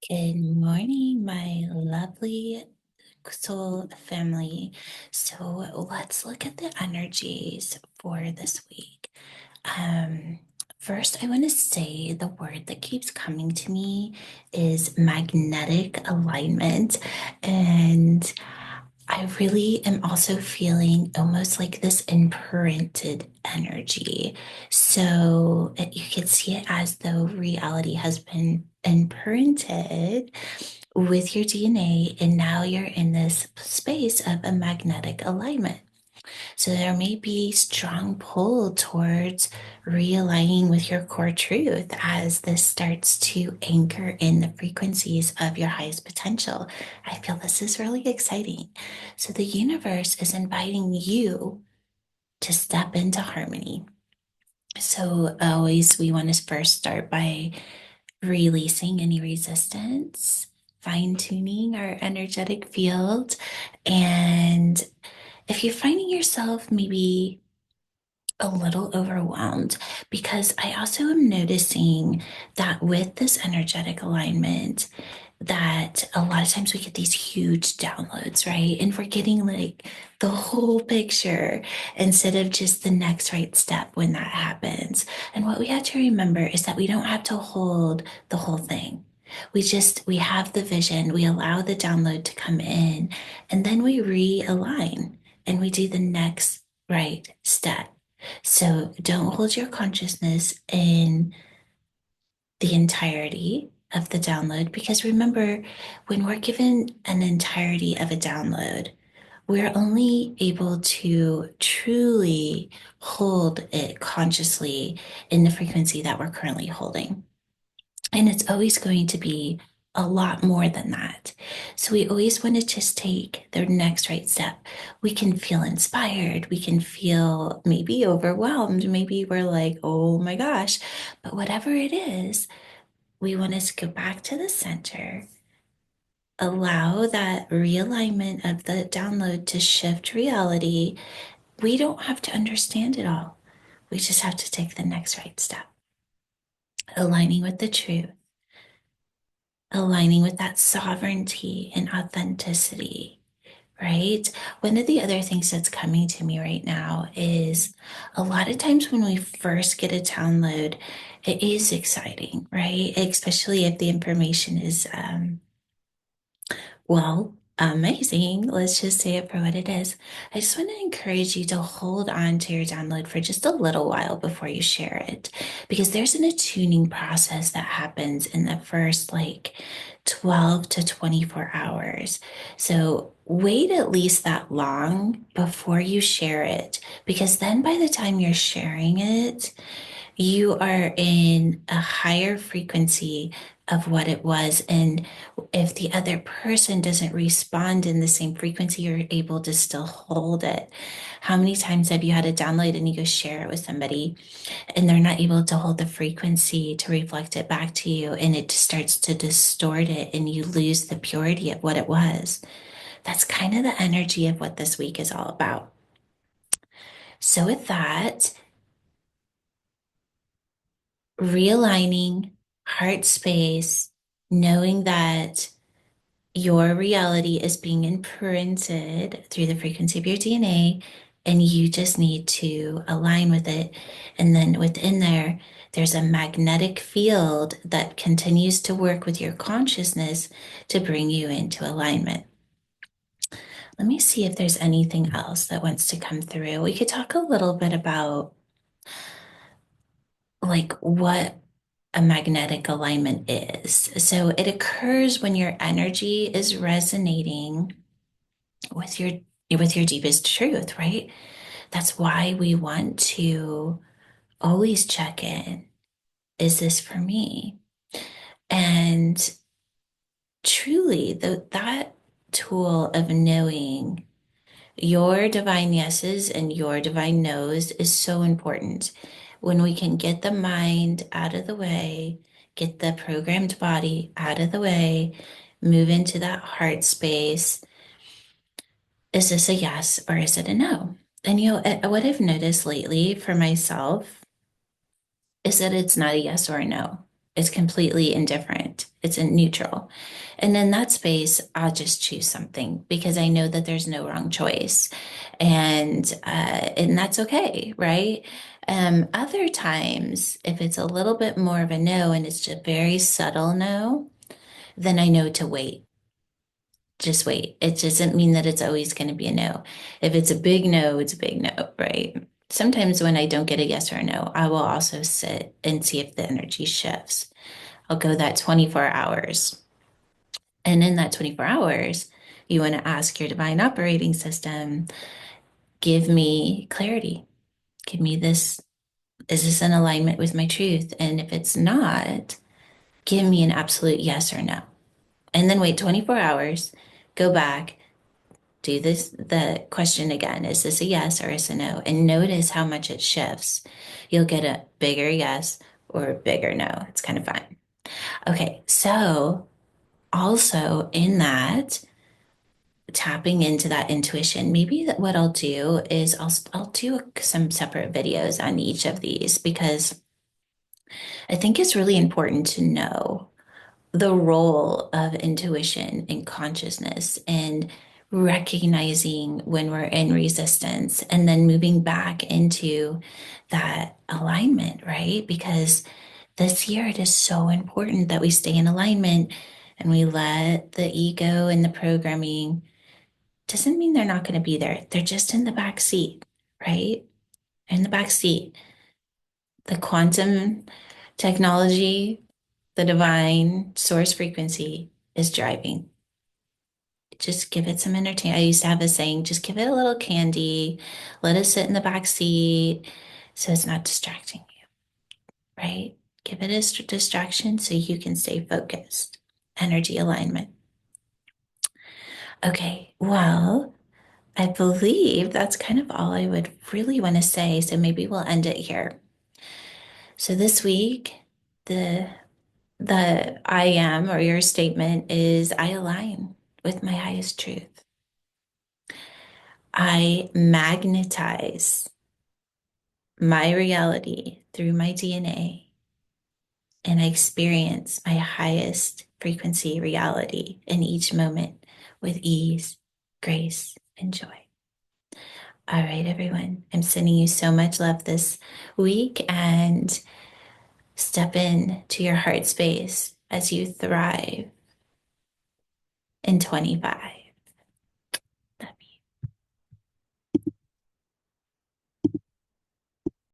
Good morning, my lovely soul family. So let's look at the energies for this week. Um, First, I want to say the word that keeps coming to me is magnetic alignment. And I really am also feeling almost like this imprinted energy. So you could see it as though reality has been imprinted with your DNA, and now you're in this space of a magnetic alignment. So there may be strong pull towards realigning with your core truth as this starts to anchor in the frequencies of your highest potential. I feel this is really exciting. So the universe is inviting you to step into harmony. So always we want to first start by releasing any resistance, fine tuning our energetic field. And if you're finding yourself maybe a little overwhelmed, because I also am noticing that with this energetic alignment, that a lot of times we get these huge downloads, right? And we're getting like the whole picture instead of just the next right step when that happens. And what we have to remember is that we don't have to hold the whole thing. We have the vision, we allow the download to come in, and then we realign and we do the next right step. So don't hold your consciousness in the entirety of the download, because remember, when we're given an entirety of a download, we're only able to truly hold it consciously in the frequency that we're currently holding. And it's always going to be a lot more than that. So we always want to just take the next right step. We can feel inspired. We can feel maybe overwhelmed. Maybe we're like, oh my gosh. But whatever it is, we want to go back to the center, allow that realignment of the download to shift reality. We don't have to understand it all. We just have to take the next right step, aligning with the truth, aligning with that sovereignty and authenticity, right? One of the other things that's coming to me right now is a lot of times when we first get a download, it is exciting, right? Especially if the information is well, amazing. Let's just say it for what it is. I just want to encourage you to hold on to your download for just a little while before you share it, because there's an attuning process that happens in the first like 12 to 24 hours. So wait at least that long before you share it, because then by the time you're sharing it, you are in a higher frequency of what it was. And if the other person doesn't respond in the same frequency, you're able to still hold it. How many times have you had a download and you go share it with somebody and they're not able to hold the frequency to reflect it back to you, and it starts to distort it and you lose the purity of what it was? That's kind of the energy of what this week is all about. So, with that, realigning heart space, knowing that your reality is being imprinted through the frequency of your DNA, and you just need to align with it. And then within there, there's a magnetic field that continues to work with your consciousness to bring you into alignment. Let me see if there's anything else that wants to come through. We could talk a little bit about like what a magnetic alignment is. So it occurs when your energy is resonating with your deepest truth, right? That's why we want to always check in. Is this for me? And truly, that tool of knowing your divine yeses and your divine no's is so important. When we can get the mind out of the way, get the programmed body out of the way, move into that heart space. Is this a yes or is it a no? And what I've noticed lately for myself is that it's not a yes or a no. It's completely indifferent. It's in neutral. And in that space, I'll just choose something because I know that there's no wrong choice. And that's okay, right? Other times, if it's a little bit more of a no and it's just very subtle no, then I know to wait. Just wait. It doesn't mean that it's always going to be a no. If it's a big no, it's a big no, right? Sometimes when I don't get a yes or a no, I will also sit and see if the energy shifts. I'll go that 24 hours. And in that 24 hours, you want to ask your divine operating system, give me clarity. Give me this. Is this in alignment with my truth? And if it's not, give me an absolute yes or no. And then wait 24 hours, go back, do this, the question again. Is this a yes or is it a no? And notice how much it shifts. You'll get a bigger yes or a bigger no. It's kind of fun. Okay, so also in that, tapping into that intuition, maybe that what I'll do is I'll do some separate videos on each of these because I think it's really important to know the role of intuition and consciousness and recognizing when we're in resistance and then moving back into that alignment, right? Because this year it is so important that we stay in alignment and we let the ego and the programming doesn't mean they're not going to be there. They're just in the back seat, right? In the back seat. The quantum technology, the divine source frequency is driving. Just give it some entertainment. I used to have a saying, just give it a little candy, let it sit in the back seat so it's not distracting you, right? Give it a distraction so you can stay focused. Energy alignment. Okay, well, I believe that's kind of all I would really want to say. So maybe we'll end it here. So this week, the the I am or your statement is I align with my highest truth. I magnetize my reality through my DNA and I experience my highest frequency reality in each moment with ease, grace, and joy. All right, everyone. I'm sending you so much love this week and step in to your heart space as you thrive in 25.